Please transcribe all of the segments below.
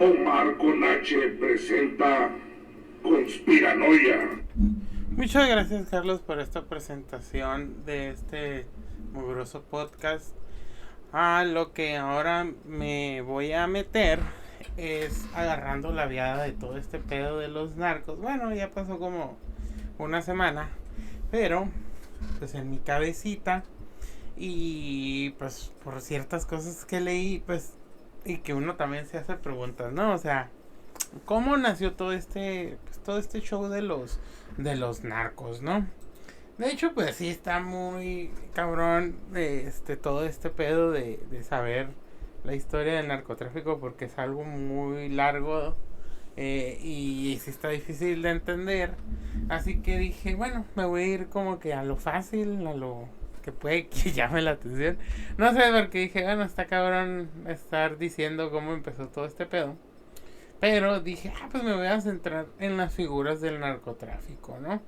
Omar con H presenta Conspiranoia. Muchas gracias, Carlos, por esta presentación de este mugroso podcast. A lo que ahora me voy a meter es agarrando la viada de todo este pedo de los narcos. Bueno, ya pasó como una semana, pero pues en mi cabecita y pues por ciertas cosas que leí, pues y que uno también se hace preguntas, ¿no? O sea, ¿cómo nació todo este show de los narcos, ¿no? De hecho, pues sí está muy cabrón todo este pedo de saber la historia del narcotráfico, porque es algo muy largo y sí está difícil de entender. Así que dije, bueno, me voy a ir como que a lo fácil, a lo que puede que llame la atención. No sé, porque dije, bueno, está cabrón estar diciendo cómo empezó todo este pedo. Pero dije, pues me voy a centrar en las figuras del narcotráfico, ¿no?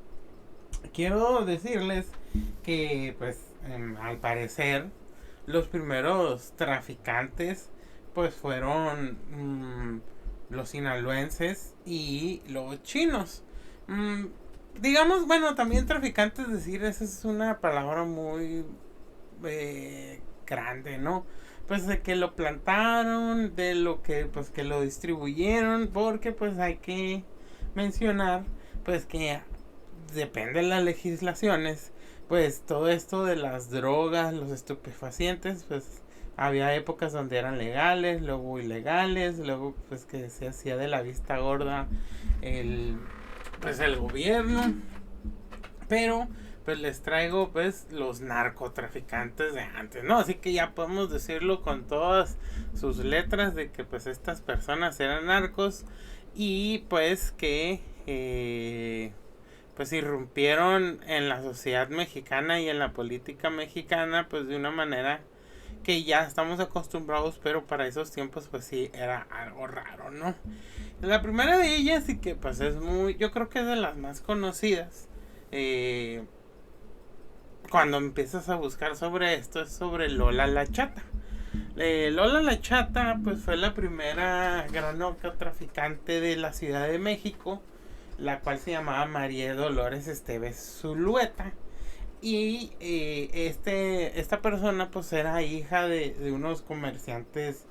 Quiero decirles que, pues, al parecer, los primeros traficantes, pues, fueron los sinaloenses y los chinos. Mm, digamos, bueno, también traficantes, decir, esa es una palabra muy grande, ¿no? Pues de que lo plantaron, de lo que pues que lo distribuyeron, porque pues hay que mencionar pues que depende de las legislaciones, pues todo esto de las drogas, los estupefacientes, pues había épocas donde eran legales, luego ilegales, luego pues que se hacía de la vista gorda el pues el gobierno, pero pues les traigo pues los narcotraficantes de antes, ¿no? Así que ya podemos decirlo con todas sus letras de que pues estas personas eran narcos y pues que pues irrumpieron en la sociedad mexicana y en la política mexicana pues de una manera que ya estamos acostumbrados, pero para esos tiempos pues sí era algo raro, ¿no? La primera de ellas y que pues es muy, yo creo que es de las más conocidas, cuando empiezas a buscar sobre esto, es sobre Lola la Chata. Lola la Chata pues fue la primera gran narcotraficante de la Ciudad de México, la cual se llamaba María Dolores Esteves Zulueta. Y esta persona pues era hija de unos comerciantes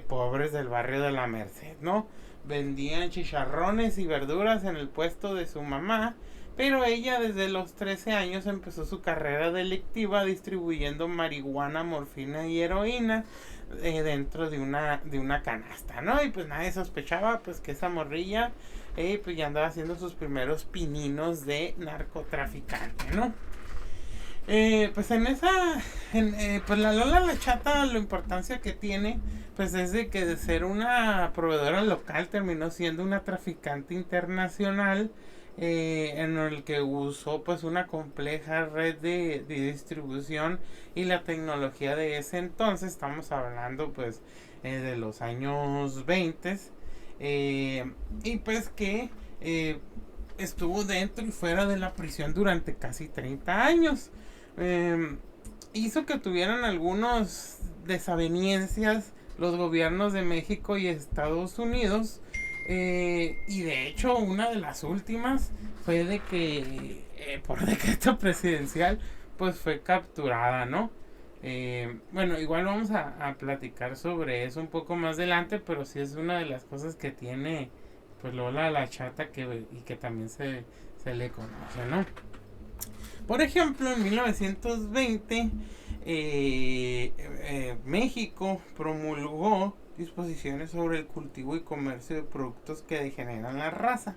pobres del barrio de la Merced, ¿no? Vendían chicharrones y verduras en el puesto de su mamá, pero ella desde los 13 años empezó su carrera delictiva distribuyendo marihuana, morfina y heroína dentro de una canasta, ¿no? Y pues nadie sospechaba pues que esa morrilla pues ya andaba haciendo sus primeros pininos de narcotraficante, ¿no? Pues en esa, pues la Lola la Chata, la importancia que tiene, pues es de que de ser una proveedora local terminó siendo una traficante internacional, en el que usó pues una compleja red de distribución y la tecnología de ese entonces. Estamos hablando pues de los años 20, y pues que estuvo dentro y fuera de la prisión durante casi 30 años. Hizo que tuvieran algunos desavenencias los gobiernos de México y Estados Unidos, y de hecho una de las últimas fue de que por decreto presidencial pues fue capturada, ¿no? Bueno, igual vamos a platicar sobre eso un poco más adelante, pero sí es una de las cosas que tiene pues Lola la Chata y que también se le conoce, ¿no? Por ejemplo, en 1920 México promulgó disposiciones sobre el cultivo y comercio de productos que degeneran la raza.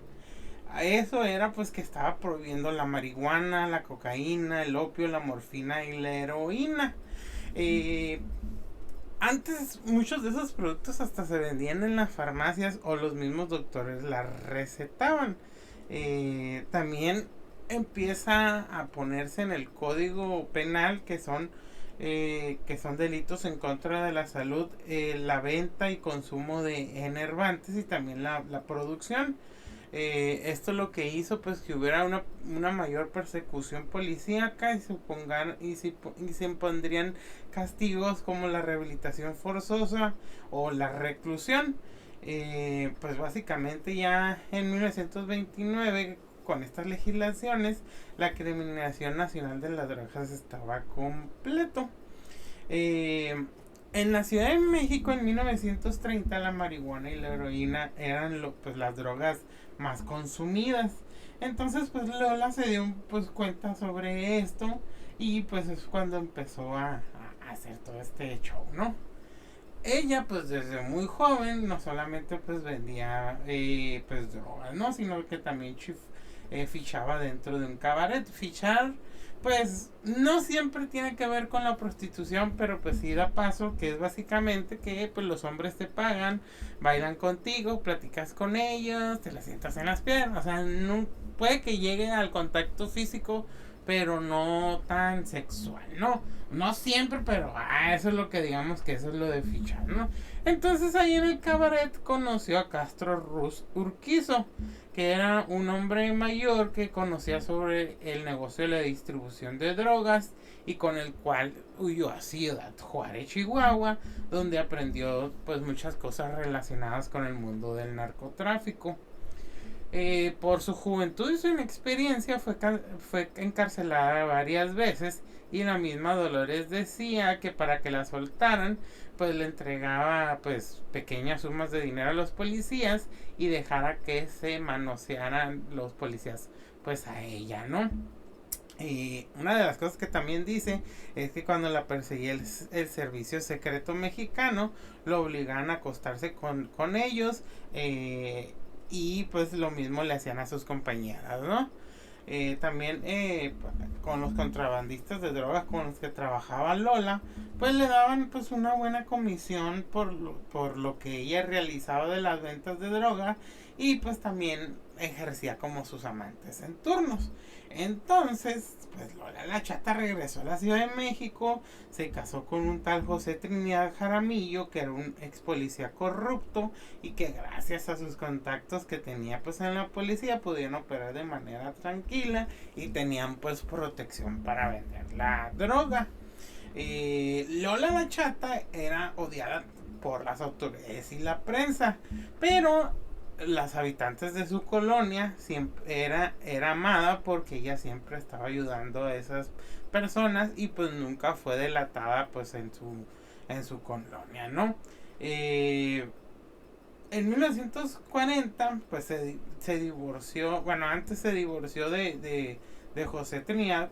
Eso era pues que estaba prohibiendo la marihuana, la cocaína, el opio, la morfina y la heroína. Antes muchos de esos productos hasta se vendían en las farmacias o los mismos doctores la recetaban. También empieza a ponerse en el código penal que son delitos en contra de la salud, la venta y consumo de enervantes y también la producción. Esto lo que hizo pues que hubiera una mayor persecución policíaca y se impondrían castigos como la rehabilitación forzosa o la reclusión. Pues básicamente ya en 1929 con estas legislaciones la criminalización nacional de las drogas estaba completo. Eh, en la Ciudad de México en 1930 la marihuana y la heroína eran pues las drogas más consumidas. Entonces pues Lola se dio pues cuenta sobre esto y pues es cuando empezó a hacer todo este show, ¿no? Ella pues desde muy joven no solamente pues vendía pues drogas, ¿no? Sino que también fichaba dentro de un cabaret. Fichar pues no siempre tiene que ver con la prostitución, pero pues sí da paso, que es básicamente que pues los hombres te pagan, bailan contigo, platicas con ellos, te la sientas en las piernas, o sea, no, puede que llegue al contacto físico, pero no tan sexual, ¿no? No siempre, pero eso es lo que digamos que eso es lo de fichar, ¿no? Entonces ahí en el cabaret conoció a Castro Ruz Urquizo, que era un hombre mayor que conocía sobre el negocio de la distribución de drogas y con el cual huyó a Ciudad Juárez, Chihuahua, donde aprendió pues muchas cosas relacionadas con el mundo del narcotráfico. Por su juventud y su inexperiencia fue encarcelada varias veces y la misma Dolores decía que para que la soltaran pues le entregaba pues pequeñas sumas de dinero a los policías y dejara que se manosearan los policías pues a ella, ¿no? Y una de las cosas que también dice es que cuando la perseguía el servicio secreto mexicano lo obligaban a acostarse con ellos, y pues lo mismo le hacían a sus compañeras, ¿no? También con los contrabandistas de drogas con los que trabajaba Lola, pues le daban pues una buena comisión por lo que ella realizaba de las ventas de droga y pues también ejercía como sus amantes en turnos. Entonces, pues Lola la Chata regresó a la Ciudad de México, se casó con un tal José Trinidad Jaramillo, que era un ex policía corrupto y que gracias a sus contactos que tenía pues en la policía podían operar de manera tranquila y tenían pues protección para vender la droga. Lola la Chata era odiada por las autoridades y la prensa, pero las habitantes de su colonia siempre era amada porque ella siempre estaba ayudando a esas personas y pues nunca fue delatada pues en su colonia, ¿no? En 1940 pues se divorció, bueno, antes se divorció de José Trinidad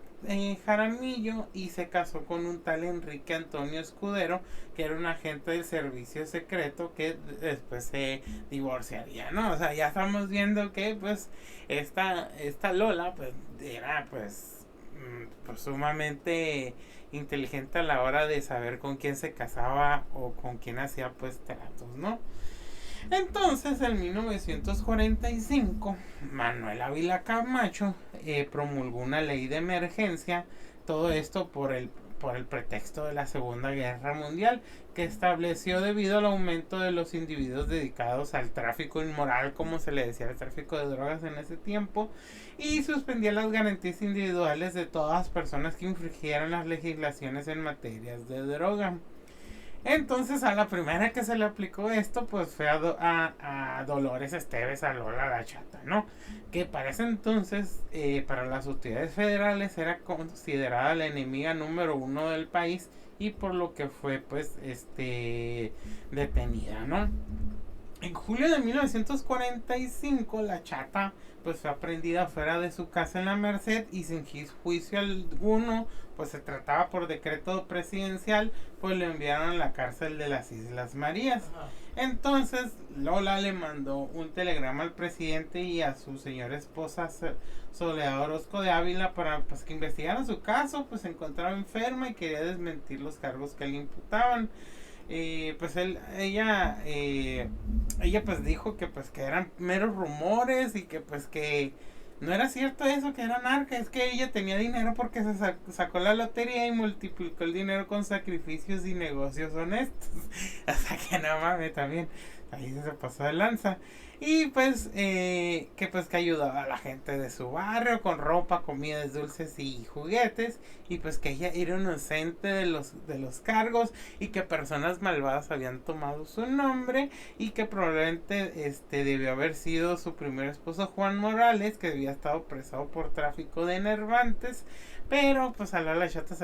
Jaramillo y se casó con un tal Enrique Antonio Escudero, que era un agente del servicio secreto que después se divorciaría, ¿no? O sea, ya estamos viendo que pues esta Lola pues era pues sumamente inteligente a la hora de saber con quién se casaba o con quién hacía pues tratos, ¿no? Entonces, en 1945, Manuel Ávila Camacho promulgó una ley de emergencia, todo esto por el pretexto de la Segunda Guerra Mundial, que estableció debido al aumento de los individuos dedicados al tráfico inmoral, como se le decía, el tráfico de drogas en ese tiempo, y suspendía las garantías individuales de todas las personas que infringieran las legislaciones en materias de droga. Entonces a la primera que se le aplicó esto pues fue a Dolores Esteves, a Lola la Chata, ¿no? Que para ese entonces para las autoridades federales era considerada la enemiga número 1 del país y por lo que fue pues detenida, ¿no? En julio de 1945 la Chata pues fue aprehendida fuera de su casa en la Merced y sin juicio alguno, pues se trataba por decreto presidencial, pues le enviaron a la cárcel de las Islas Marías. Entonces Lola le mandó un telegrama al presidente y a su señora esposa Soledad Orozco de Ávila para pues que investigaran su caso, pues se encontraba enferma y quería desmentir los cargos que le imputaban. Pues ella pues dijo que pues que eran meros rumores y que pues que no era cierto eso, que era narca, es que ella tenía dinero porque se sacó la lotería y multiplicó el dinero con sacrificios y negocios honestos. O sea que no mames, también ahí se pasó de lanza. Y pues, que ayudaba a la gente de su barrio con ropa, comidas, dulces y juguetes. Y pues que ella era inocente de los cargos y que personas malvadas habían tomado su nombre. Y que probablemente debió haber sido su primer esposo Juan Morales, que había estado presado por tráfico de enervantes. Pero pues a la chata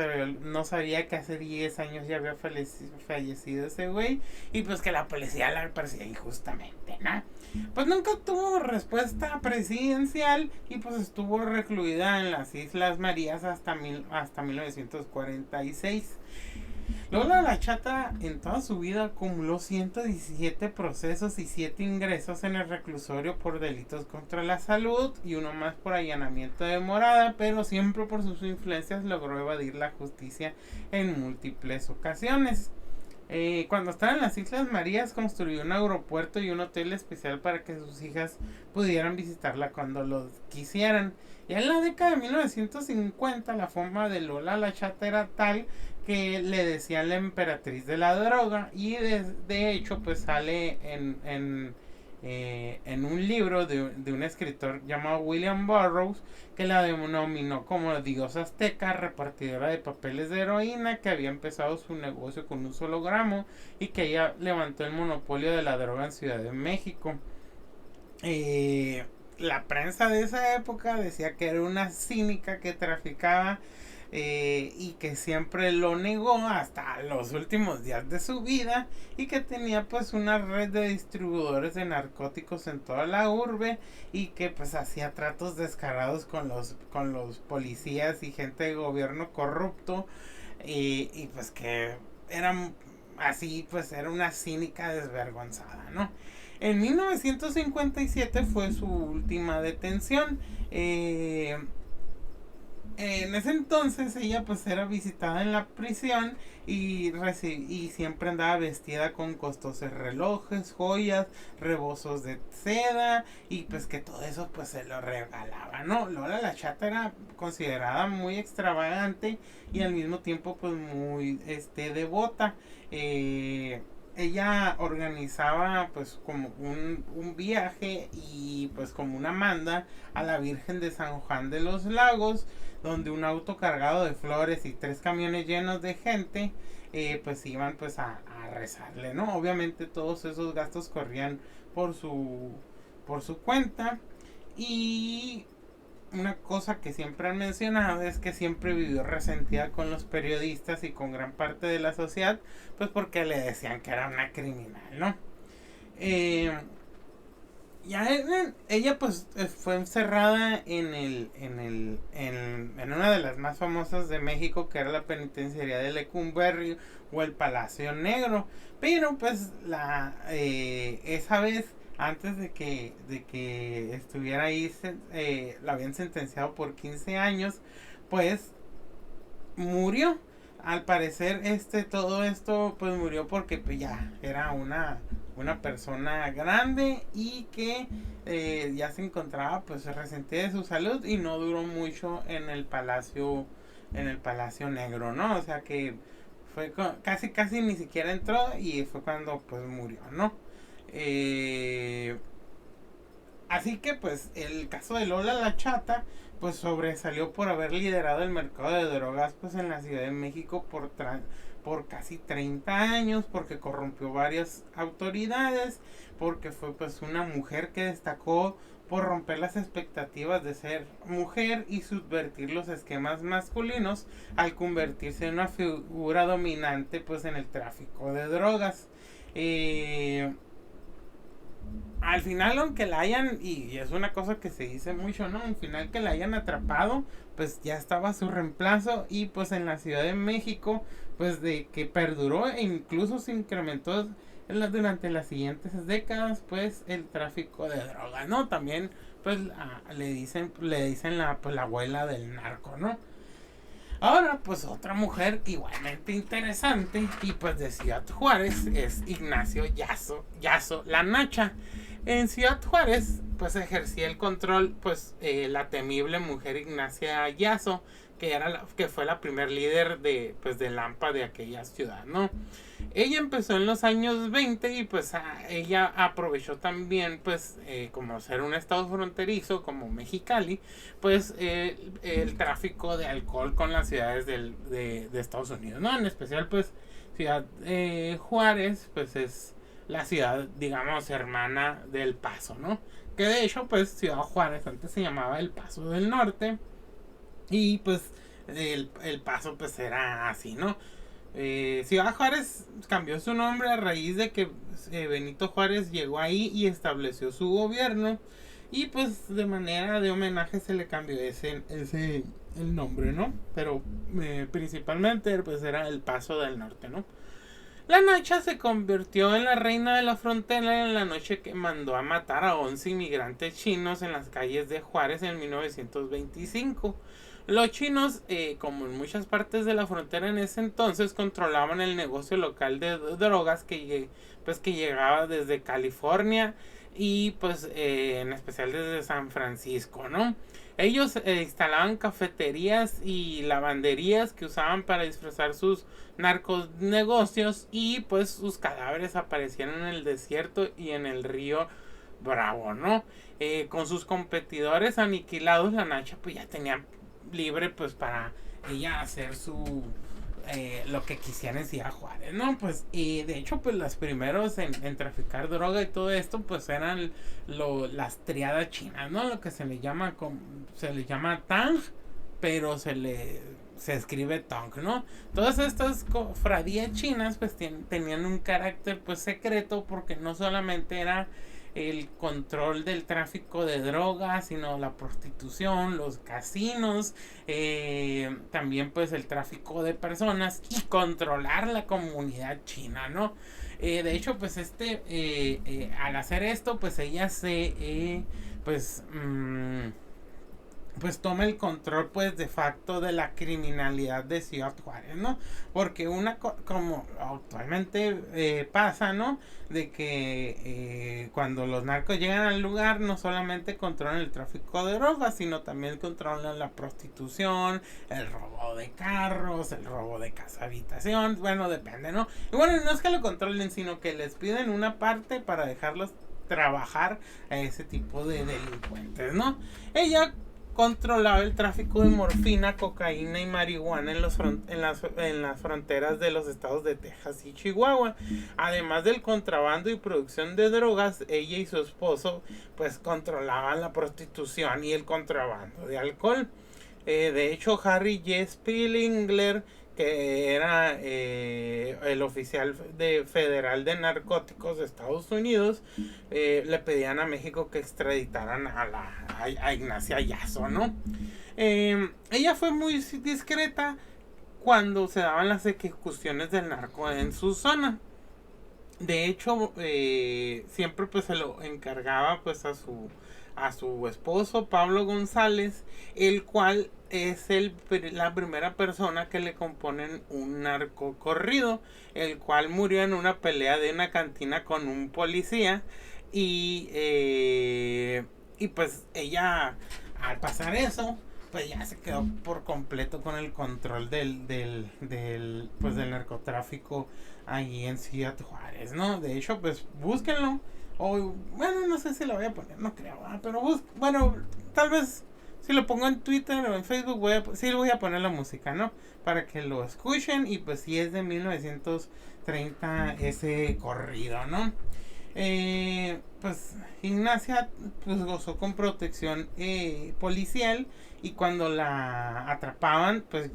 no sabía que hace 10 años ya había fallecido ese güey. Y pues que la policía la perseguía injustamente, ¿no? Pues nunca tuvo respuesta presidencial y pues estuvo recluida en las Islas Marías hasta 1946. Lola la Chata en toda su vida acumuló 117 procesos y 7 ingresos en el reclusorio por delitos contra la salud y uno más por allanamiento de morada, pero siempre por sus influencias logró evadir la justicia en múltiples ocasiones. Cuando estaba en las Islas Marías construyó un aeropuerto y un hotel especial para que sus hijas pudieran visitarla cuando lo quisieran. Ya en la década de 1950 la fama de Lola la Chata era tal que le decían la emperatriz de la droga y de hecho pues sale en un libro de un escritor llamado William Burroughs, que la denominó como diosa azteca, repartidora de papeles de heroína, que había empezado su negocio con un solo gramo y que ella levantó el monopolio de la droga en Ciudad de México. La prensa de esa época decía que era una cínica que traficaba y que siempre lo negó hasta los últimos días de su vida, y que tenía pues una red de distribuidores de narcóticos en toda la urbe y que pues hacía tratos descarados con los policías y gente de gobierno corrupto, y pues que eran así, pues era una cínica desvergonzada, ¿no? En 1957 fue su última detención. En ese entonces ella pues era visitada en la prisión y siempre andaba vestida con costosos relojes, joyas, rebozos de seda, y pues que todo eso pues se lo regalaba, ¿no? Lola la Chata era considerada muy extravagante y al mismo tiempo pues muy devota. Ella organizaba pues como un viaje y pues como una manda a la Virgen de San Juan de los Lagos, donde un auto cargado de flores y 3 camiones llenos de gente pues iban pues a rezarle, ¿no? Obviamente todos esos gastos corrían por su cuenta. Y una cosa que siempre han mencionado es que siempre vivió resentida con los periodistas y con gran parte de la sociedad, pues porque le decían que era una criminal, ¿no? Ella pues fue encerrada en una de las más famosas de México, que era la penitenciaría de Lecumberri o el Palacio Negro, pero pues esa vez, antes de que estuviera ahí, la habían sentenciado por 15 años, pues murió. Al parecer todo esto pues murió porque pues ya era una persona grande y que ya se encontraba pues resentida de su salud y no duró mucho en el Palacio Negro, ¿no? O sea que fue casi ni siquiera entró y fue cuando pues murió, ¿no? Así que pues el caso de Lola la Chata pues sobresalió por haber liderado el mercado de drogas pues en la Ciudad de México por casi 30 años, porque corrompió varias autoridades, porque fue pues una mujer que destacó por romper las expectativas de ser mujer y subvertir los esquemas masculinos al convertirse en una figura dominante pues en el tráfico de drogas. Al final, aunque la hayan, y es una cosa que se dice mucho, ¿no? Al final que la hayan atrapado, pues ya estaba su reemplazo, y pues en la Ciudad de México, pues de que perduró e incluso se incrementó durante las siguientes décadas, pues el tráfico de droga, ¿no? También, pues le dicen la abuela del narco, ¿no? Ahora, pues otra mujer igualmente interesante y pues de Ciudad Juárez es Ignacio Yasso la Nacha. En Ciudad Juárez, pues ejercía el control, pues la temible mujer Ignacia Yasso, que fue la primer líder de, pues, del AMPA de aquella ciudad, ¿no? Ella empezó en los años 20 y pues ella aprovechó también, pues como ser un estado fronterizo como Mexicali, pues el tráfico de alcohol con las ciudades de Estados Unidos, ¿no? En especial pues Ciudad Juárez, pues es la ciudad, digamos, hermana del Paso, ¿no? Que de hecho, pues Ciudad Juárez antes se llamaba El Paso del Norte y pues el Paso pues era así, ¿no? Ciudad Juárez cambió su nombre a raíz de que Benito Juárez llegó ahí y estableció su gobierno y pues de manera de homenaje se le cambió el nombre, ¿no? Pero principalmente pues era El Paso del Norte, ¿no? La Nacha se convirtió en la reina de la frontera en la noche que mandó a matar a 11 inmigrantes chinos en las calles de Juárez en 1925. Los chinos, como en muchas partes de la frontera en ese entonces, controlaban el negocio local de drogas que llegaba desde California y pues en especial desde San Francisco, ¿no? Ellos instalaban cafeterías y lavanderías que usaban para disfrazar sus narconegocios y pues sus cadáveres aparecían en el desierto y en el río Bravo, ¿no? Con sus competidores aniquilados, la Nacha pues ya tenía libre pues para ella hacer lo que quisieran en Ciudad Juárez, ¿no? Pues de hecho pues los primeros en traficar droga y todo esto pues eran las triadas chinas, ¿no? Lo que se le llama Tang, pero se escribe Tong, ¿no? Todas estas cofradías chinas pues tenían un carácter pues secreto porque no solamente era el control del tráfico de drogas, sino la prostitución, los casinos, también pues el tráfico de personas y controlar la comunidad china, ¿no? De hecho pues al hacer esto pues ella pues toma el control pues de facto de la criminalidad de Ciudad Juárez, ¿no? Porque como actualmente pasa, ¿no? De que cuando los narcos llegan al lugar no solamente controlan el tráfico de drogas, sino también controlan la prostitución, el robo de carros, el robo de casa habitación, bueno, depende, ¿no? Y bueno, no es que lo controlen, sino que les piden una parte para dejarlos trabajar a ese tipo de delincuentes, ¿no? Ella controlaba el tráfico de morfina, cocaína y marihuana en las fronteras de los estados de Texas y Chihuahua. Además del contrabando y producción de drogas, ella y su esposo pues controlaban la prostitución y el contrabando de alcohol. De hecho, Harry J. Spillingler, que era el oficial federal de narcóticos de Estados Unidos, le pedían a México que extraditaran a Ignacia Yasso, ¿no? Ella fue muy discreta cuando se daban las ejecuciones del narco en su zona. De hecho, siempre pues se lo encargaba pues a su esposo Pablo González, el cual es la primera persona que le componen un narcocorrido, el cual murió en una pelea de una cantina con un policía y pues ella al pasar eso pues ya se quedó por completo con el control del narcotráfico ahí en Ciudad Juárez, ¿no? De hecho pues búsquenlo. Bueno, no sé si lo voy a poner, no creo, pero bueno, tal vez si lo pongo en Twitter o en Facebook sí voy a poner la música, ¿no? Para que lo escuchen y pues si es de 1930 ese corrido, ¿no? Pues Ignacia pues gozó con protección policial y cuando la atrapaban pues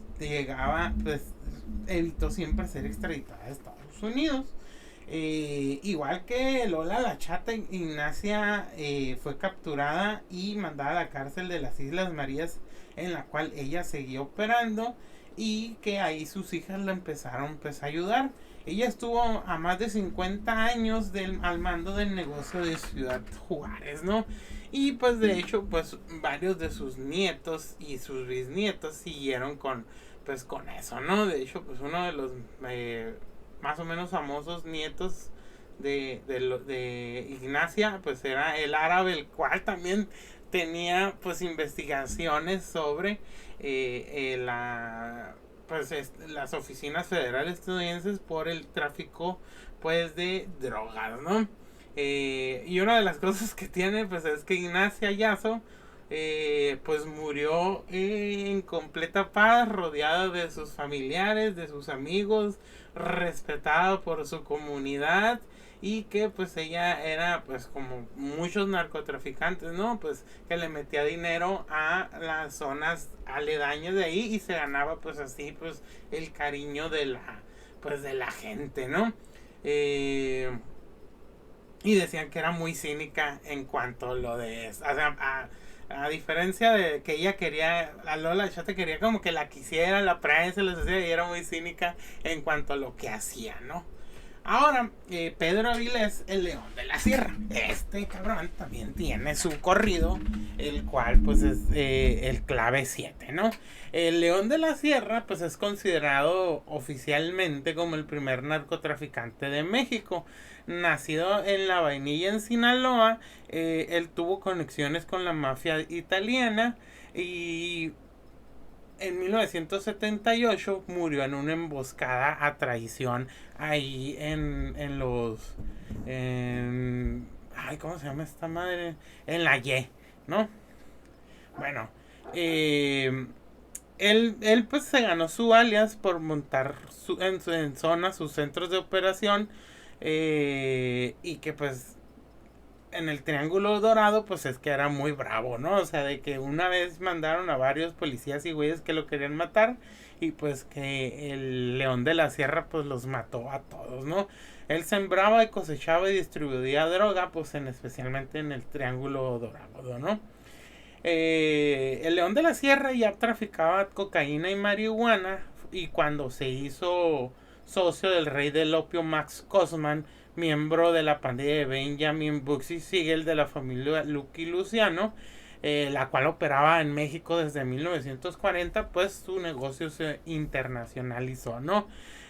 evitó siempre ser extraditada a Estados Unidos. Igual que Lola la Chata, Ignacia fue capturada y mandada a la cárcel de las Islas Marías, en la cual ella seguía operando y que ahí sus hijas la empezaron pues a ayudar. Ella estuvo a más de 50 años al mando del negocio de Ciudad Juárez, ¿no? Y pues de hecho pues varios de sus nietos y sus bisnietos siguieron con eso, ¿no? De hecho pues uno de los más o menos famosos nietos de Ignacia, pues era el árabe, el cual también tenía pues investigaciones sobre las oficinas federales estadounidenses por el tráfico pues de drogas, ¿no? Y una de las cosas que tiene pues es que Ignacia Yasso pues murió en completa paz, rodeada de sus familiares, de sus amigos, respetada por su comunidad, y que pues ella era pues como muchos narcotraficantes, ¿no? Pues que le metía dinero a las zonas aledañas de ahí y se ganaba pues así pues el cariño de la gente, ¿no? Y decían que era muy cínica en cuanto a lo de eso. O sea, a diferencia de que ella quería, la Lola Chata quería como que la quisiera, la prensa les decía, y era muy cínica en cuanto a lo que hacía, ¿no? Ahora, Pedro Avilés, el León de la Sierra. Este cabrón también tiene su corrido, el cual pues es el clave 7, ¿no? El León de la Sierra pues es considerado oficialmente como el primer narcotraficante de México. Nacido en La Vainilla, en Sinaloa, él tuvo conexiones con la mafia italiana y en 1978 murió en una emboscada a traición ahí en los... ay, ¿cómo se llama esta madre? En la Y, ¿no? Bueno, él pues se ganó su alias por montar en zona sus centros de operación, y que pues en el Triángulo Dorado pues es que era muy bravo, ¿no? O sea, de que una vez mandaron a varios policías y güeyes que lo querían matar, y pues que el León de la Sierra pues los mató a todos, ¿no? Él sembraba y cosechaba y distribuía droga pues especialmente en el Triángulo Dorado, ¿no? El León de la Sierra ya traficaba cocaína y marihuana, y cuando se hizo socio del rey del opio Max Cosman, miembro de la pandilla de Benjamin Bugsy Siegel de la familia Lucky Luciano, la cual operaba en México desde 1940, pues su negocio se internacionalizó, ¿no?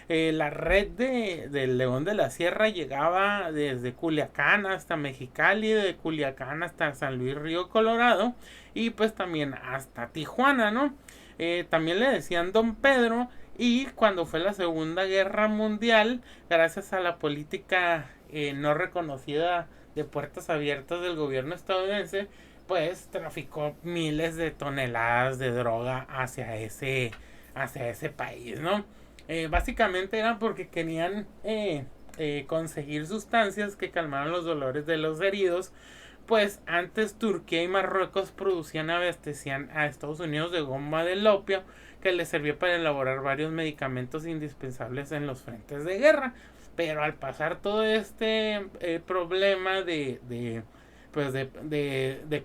La red del León de la Sierra llegaba desde Culiacán hasta Mexicali, de Culiacán hasta San Luis Río Colorado, y pues también hasta Tijuana, ¿no? También le decían Don Pedro. Y cuando fue la Segunda Guerra Mundial, gracias a la política no reconocida de puertas abiertas del gobierno estadounidense, pues traficó miles de toneladas de droga hacia ese país, ¿no? Básicamente era porque querían conseguir sustancias que calmaran los dolores de los heridos. Pues antes Turquía y Marruecos abastecían a Estados Unidos de goma del opio, que les servía para elaborar varios medicamentos indispensables en los frentes de guerra. Pero al pasar todo este problema de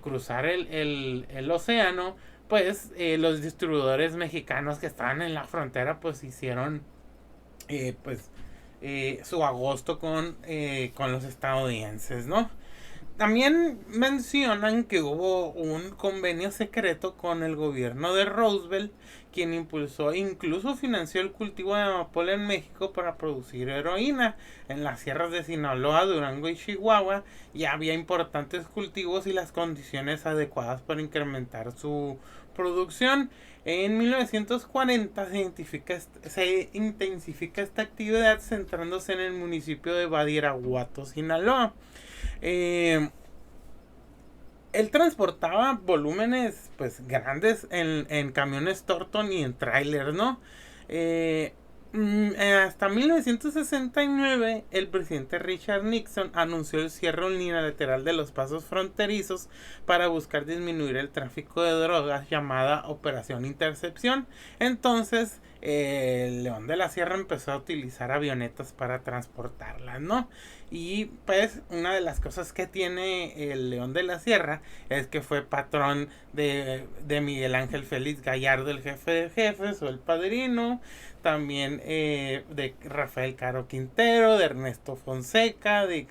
cruzar el océano, pues los distribuidores mexicanos que estaban en la frontera pues hicieron su agosto con los estadounidenses, ¿no? También mencionan que hubo un convenio secreto con el gobierno de Roosevelt, quien impulsó e incluso financió el cultivo de amapola en México para producir heroína. En las sierras de Sinaloa, Durango y Chihuahua ya había importantes cultivos y las condiciones adecuadas para incrementar su producción. En 1940 se intensifica esta actividad, centrándose en el municipio de Badiraguato, Sinaloa. Él transportaba volúmenes pues grandes en camiones Torton y en trailers, ¿no? Hasta 1969 el presidente Richard Nixon anunció el cierre unilateral de los pasos fronterizos para buscar disminuir el tráfico de drogas, llamada Operación Intercepción. Entonces el León de la Sierra empezó a utilizar avionetas para transportarlas, ¿no? Y pues una de las cosas que tiene el León de la Sierra es que fue patrón de Miguel Ángel Félix Gallardo, el jefe de jefes o el padrino. También de Rafael Caro Quintero, de Ernesto Fonseca, de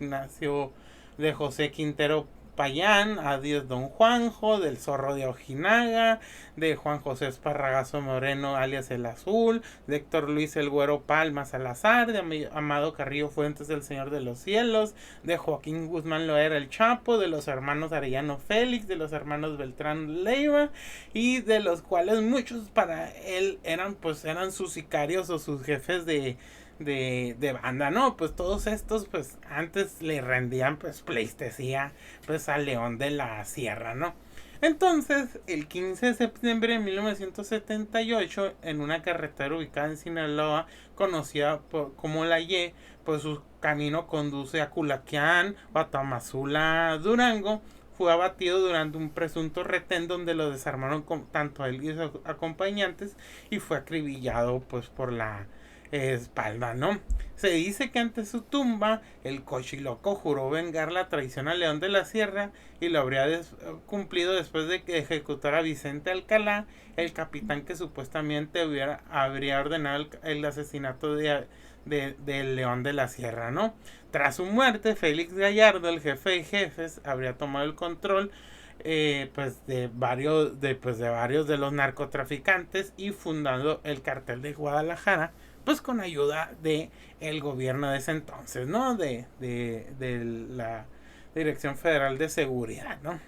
José Quintero Payán, alias Don Juanjo, del Zorro de Ojinaga, de Juan José Esparragazo Moreno, alias El Azul, de Héctor Luis El Güero Palma Salazar, de Amado Carrillo Fuentes, el Señor de los Cielos, de Joaquín Guzmán Loera El Chapo, de los hermanos Arellano Félix, de los hermanos Beltrán Leiva, y de los cuales muchos para él eran sus sicarios o sus jefes de banda, ¿no? Pues todos estos, pues antes le rendían pues pleistesía pues al León de la Sierra, ¿no? Entonces, el 15 de septiembre de 1978, en una carretera ubicada en Sinaloa, conocida como La Y, pues su camino conduce a Culaquián o a Tamazula, Durango. Fue abatido durante un presunto retén donde lo desarmaron tanto a él y sus acompañantes, y fue acribillado pues por la espalda, ¿no? Se dice que ante su tumba el cochiloco juró vengar la traición al León de la Sierra, y lo habría cumplido después de que ejecutara a Vicente Alcalá, el capitán que supuestamente habría ordenado el asesinato del León de la Sierra, ¿no? Tras su muerte, Félix Gallardo, el jefe de jefes, habría tomado el control pues de varios de los narcotraficantes, y fundando el cartel de Guadalajara, pues con ayuda de el gobierno de ese entonces, ¿no? De la Dirección Federal de Seguridad, ¿no?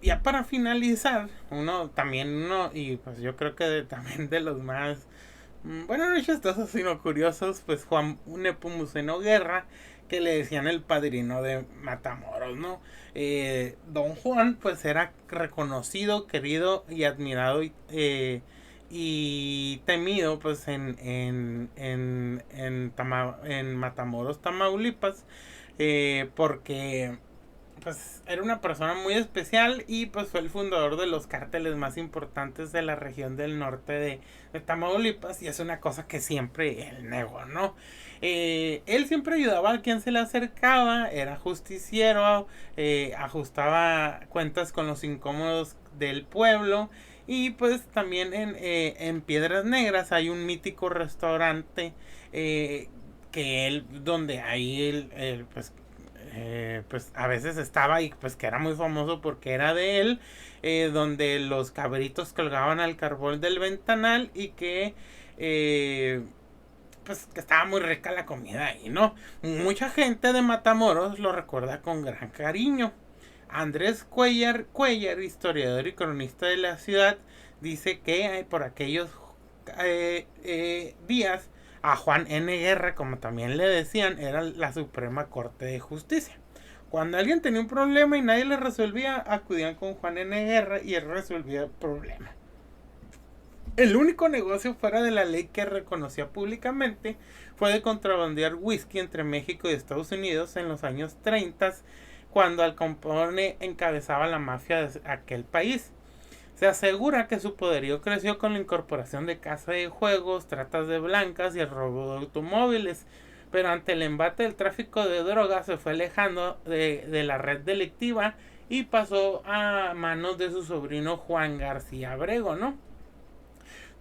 Ya para finalizar, y pues yo creo que también de los más, bueno, no chistosos sino curiosos, pues Juan Nepomuceno Guerra, que le decían el padrino de Matamoros, ¿no? Don Juan pues era reconocido, querido y admirado, y temido pues en Matamoros, Tamaulipas, porque pues era una persona muy especial, y pues fue el fundador de los cárteles más importantes de la región del norte de Tamaulipas, y es una cosa que siempre él negó, ¿no? Él siempre ayudaba a quien se le acercaba, era justiciero, ajustaba cuentas con los incómodos del pueblo, y pues también en Piedras Negras hay un mítico restaurante donde ahí él pues a veces estaba, y pues que era muy famoso porque era de él, donde los cabritos colgaban al carbón del ventanal, y que pues que estaba muy rica la comida ahí, ¿no? Mucha gente de Matamoros lo recuerda con gran cariño. Andrés Cuellar, historiador y cronista de la ciudad, dice que por aquellos días a Juan N. Guerra, como también le decían, era la Suprema Corte de Justicia. Cuando alguien tenía un problema y nadie le resolvía, acudían con Juan N. Guerra y él resolvía el problema. El único negocio fuera de la ley que reconocía públicamente fue de contrabandear whisky entre México y Estados Unidos en los años 30, cuando Al Capone encabezaba la mafia de aquel país. Se asegura que su poderío creció con la incorporación de casa de juegos, tratas de blancas y el robo de automóviles, pero ante el embate del tráfico de drogas se fue alejando de la red delictiva, y pasó a manos de su sobrino Juan García Abrego, ¿no?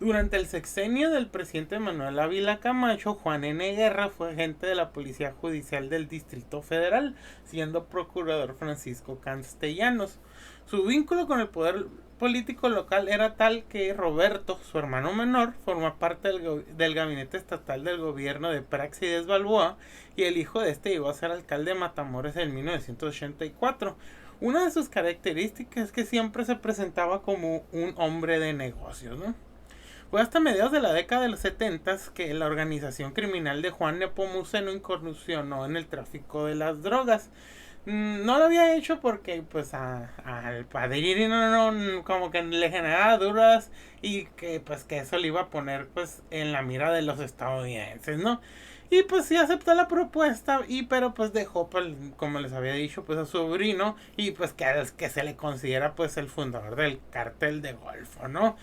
Durante el sexenio del presidente Manuel Ávila Camacho, Juan N. Guerra fue agente de la Policía Judicial del Distrito Federal, siendo procurador Francisco Castellanos. Su vínculo con el poder político local era tal que Roberto, su hermano menor, forma parte del gabinete estatal del gobierno de Práxides Balboa, y el hijo de este llegó a ser alcalde de Matamoros en 1984. Una de sus características es que siempre se presentaba como un hombre de negocios, ¿no? Fue hasta mediados de la década de los 70 que la organización criminal de Juan Nepomuceno incursionó en el tráfico de las drogas. No lo había hecho porque pues al padrino no, como que le generaba dudas, y que pues que eso le iba a poner pues en la mira de los estadounidenses, ¿no? Y pues sí aceptó la propuesta, pero pues dejó, pues, como les había dicho, pues a su sobrino, y pues que se le considera pues el fundador del cártel de Golfo, ¿no?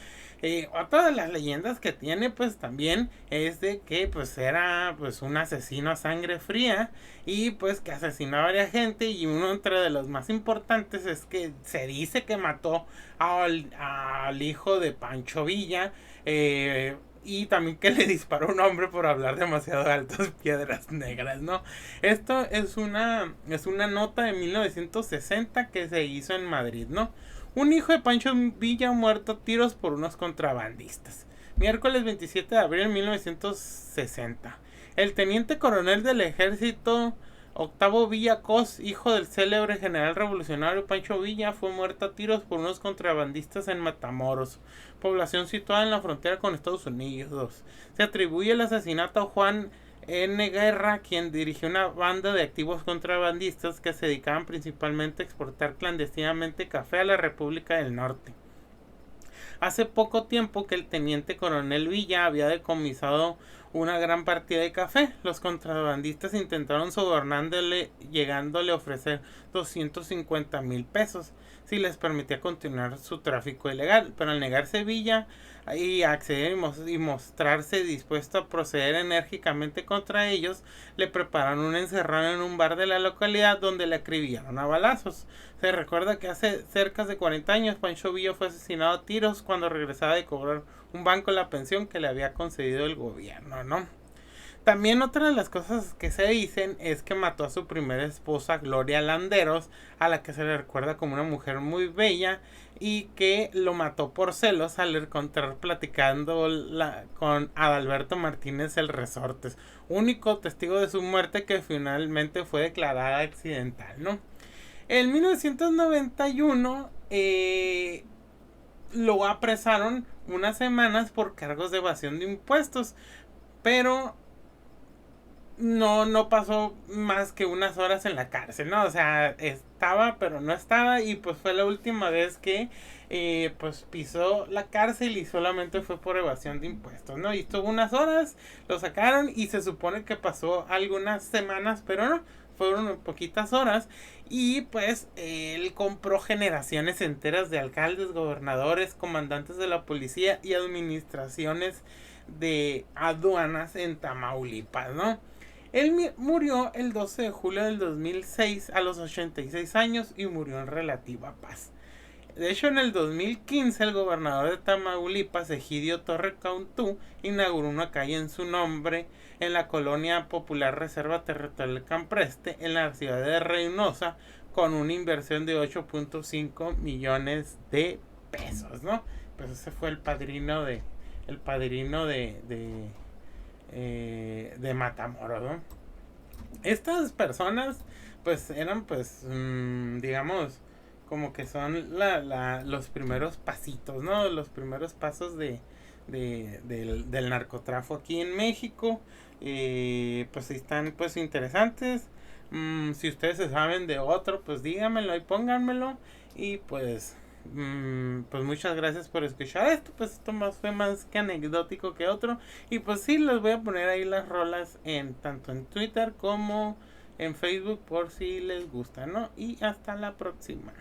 Otra de las leyendas que tiene pues también es de que pues era pues un asesino a sangre fría, y pues que asesinó a varias gente, y uno entre de los más importantes es que se dice que mató al hijo de Pancho Villa, y también que le disparó un hombre por hablar demasiado altas piedras negras, ¿no? Esto es una nota de 1960 que se hizo en Madrid, ¿no? Un hijo de Pancho Villa muerto a tiros por unos contrabandistas. Miércoles 27 de abril de 1960. El teniente coronel del ejército Octavo Villa Cos, hijo del célebre general revolucionario Pancho Villa, fue muerto a tiros por unos contrabandistas en Matamoros, población situada en la frontera con Estados Unidos. Se atribuye el asesinato a Juan N. Guerra, quien dirigió una banda de activos contrabandistas que se dedicaban principalmente a exportar clandestinamente café a la República del Norte. Hace poco tiempo que el teniente coronel Villa había decomisado una gran partida de café. Los contrabandistas intentaron sobornándole, llegándole a ofrecer 250,000 pesos si les permitía continuar su tráfico ilegal, pero al negarse Villa y acceder y mostrarse dispuesto a proceder enérgicamente contra ellos, le prepararon un encerrado en un bar de la localidad donde le acribillaron a balazos. Se recuerda que hace cerca de 40 años Pancho Villa fue asesinado a tiros cuando regresaba de cobrar un banco la pensión que le había concedido el gobierno, ¿no? También otra de las cosas que se dicen es que mató a su primera esposa, Gloria Landeros, a la que se le recuerda como una mujer muy bella, y que lo mató por celos al encontrar platicando con Adalberto Martínez el Resortes, único testigo de su muerte que finalmente fue declarada accidental, ¿no? En 1991 lo apresaron unas semanas por cargos de evasión de impuestos, pero no pasó más que unas horas en la cárcel, ¿no? O sea, estaba, pero no estaba, y pues fue la última vez que pues pisó la cárcel, y solamente fue por evasión de impuestos, ¿no? Y estuvo unas horas, lo sacaron, y se supone que pasó algunas semanas, pero no, fueron poquitas horas, y pues él compró generaciones enteras de alcaldes, gobernadores, comandantes de la policía y administraciones de aduanas en Tamaulipas, ¿no? Él murió el 12 de julio del 2006 a los 86 años y murió en relativa paz. De hecho, en el 2015 el gobernador de Tamaulipas, Egidio Torre Cantú, inauguró una calle en su nombre en la colonia popular Reserva Territorial Campreste, en la ciudad de Reynosa, con una inversión de 8.5 millones de pesos, ¿no? Pues ese fue el padrino de Matamoros, ¿no? Estas personas pues eran pues digamos como que son los primeros pasitos, ¿no? Los primeros pasos del narcotráfico aquí en México. Pues están pues interesantes. Si ustedes se saben de otro, pues díganmelo y pónganmelo. Y pues pues muchas gracias por escuchar esto. Pues esto fue más que anecdótico que otro. Y pues sí, les voy a poner ahí las rolas tanto en Twitter como en Facebook por si les gusta, ¿no? Y hasta la próxima.